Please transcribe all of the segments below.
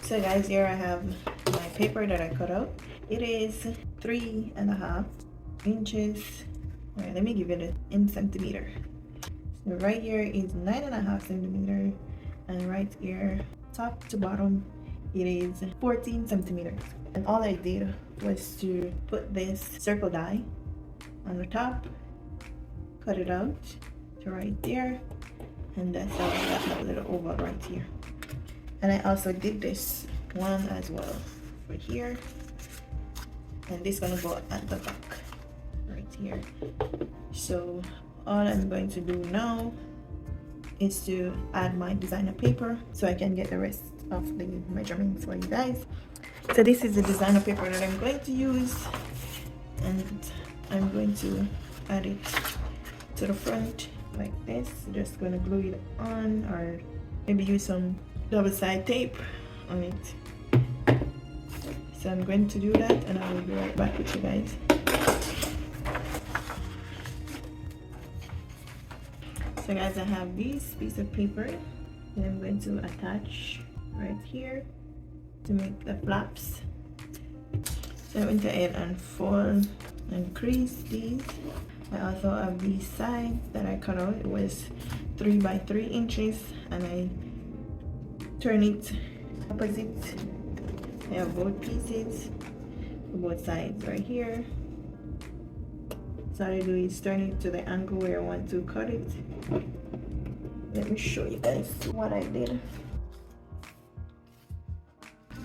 So guys, here I have my paper that I cut out. It is 3.5 inches. All right, let me give it in centimeter. So right here is 9.5 centimeter, and right here, top to bottom, it is 14 centimeters. And all I did was to put this circle die on the top, cut it out to right there, and that's how I got that little oval right here. And I also did this one as well right here, and this gonna go at the back right here. So all I'm going to do now is to add my designer paper so I can get the rest of the measurements for you guys. So this is the designer paper that I'm going to use, and I'm going to add it to the front like this. Just gonna glue it on, or maybe use some double-side tape on it. So I'm going to do that, and I will be right back with you guys. So guys, I have this piece of paper that I'm going to attach right here to make the flaps. So I went ahead and fold and crease these. I also have these sides that I cut out. It was 3 by 3 inches, and I turn it opposite. I have both pieces for both sides right here. So all I do is turn it to the angle where I want to cut it. Let me show you guys what I did.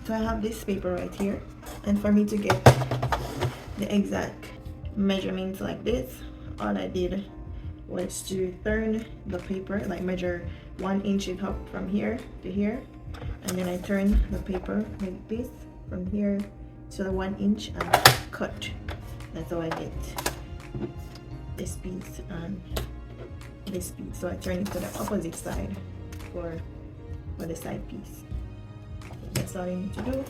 So I have this paper right here, and for me to get the exact measurements like this, all I did was to turn the paper, like measure 1 inch up from here to here, and then I turn the paper like this from here to the 1 inch and cut. That's how I get this piece and this piece. So I turn it to the opposite side for the side piece. That's all you need to do.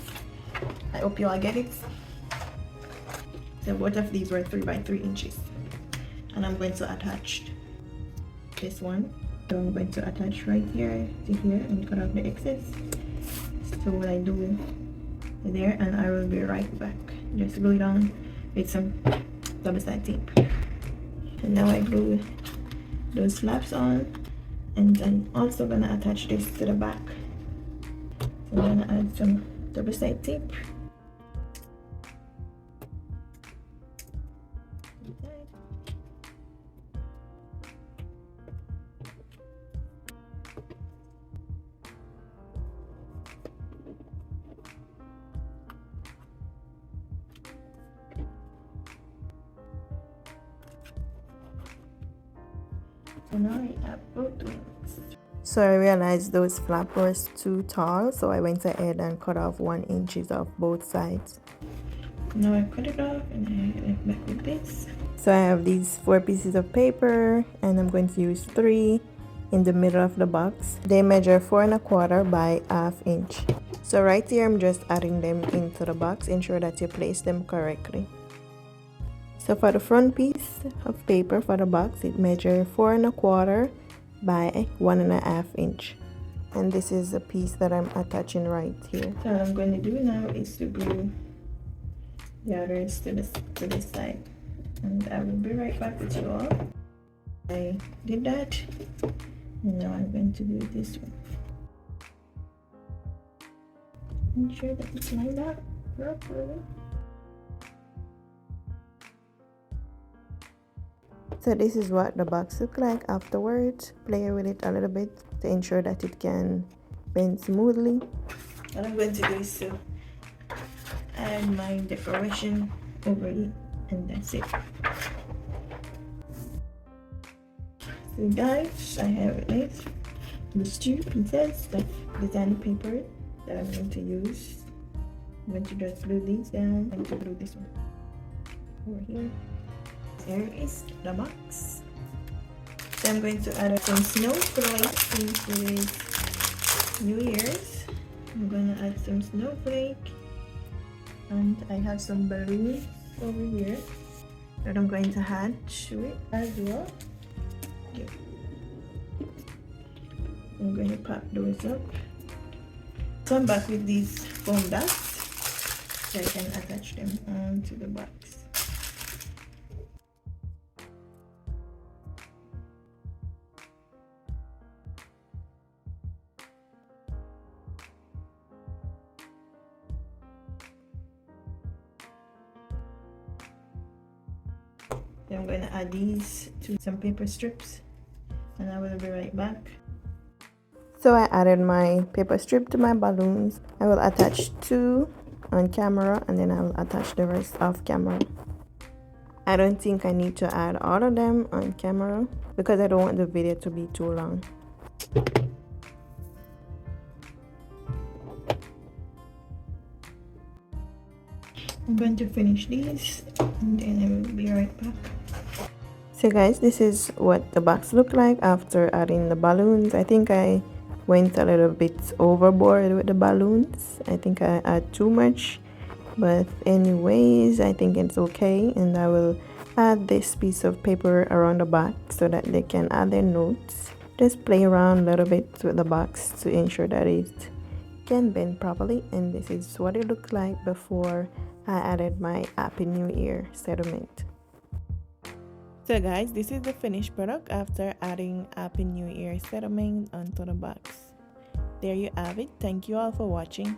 I hope you all get it. So both of these were 3 by 3 inches, and I'm going to attach this one. So I'm going to attach right here to here and cut off the excess. So what I do there, and I will be right back. Just glue it on with some double-side tape. And now I glue those flaps on, and I'm also gonna attach this to the back. So I'm gonna add some double-side tape. So now I have both wings. So I realized those flaps were too tall, so I went ahead and cut off 1 inch off both sides. Now I cut it off, and I left back with this. So I have these 4 pieces of paper, and I'm going to use 3 in the middle of the box. They measure 4.25 by 1/2 inch. So right here, I'm just adding them into the box. Ensure that you place them correctly. So for the front piece of paper for the box, it measures 4.25 by 1.5 inch. And this is the piece that I'm attaching right here. So what I'm going to do now is to glue the others to this side. And I will be right back with you all. I did that. And now I'm going to do this one. Ensure that it's lined up properly. So this is what the box looks like afterwards. Play with it a little bit to ensure that it can bend smoothly. What I'm going to do is to add my decoration over it, and that's it. So guys, I have this. These 2 pieces of design paper that I'm going to use. I'm going to just glue these down. I'm going to glue this one over here. There is the box. So I'm going to add some snowflakes since it is New Year's. I'm going to add some snowflake, and I have some balloons over here that I'm going to add to it as well. Okay. I'm going to pop those up. So I'm back with these foam dots so I can attach them onto the box. Then I'm going to add these to some paper strips and I will be right back. So I added my paper strip to my balloons. I will attach 2 on camera and then I will attach the rest off camera. I don't think I need to add all of them on camera because I don't want the video to be too long. I'm going to finish these and then I will be right back. So guys, this is what the box looked like after adding the balloons. I think I went a little bit overboard with the balloons. I think I add too much, but anyways, I think it's okay. And I will add this piece of paper around the back so that they can add their notes. Just play around a little bit with the box to ensure that it can bend properly. And this is what it looked like before I added my Happy New Year settlement. So guys, this is the finished product after adding Happy New Year settlement onto the box. There you have it. Thank you all for watching.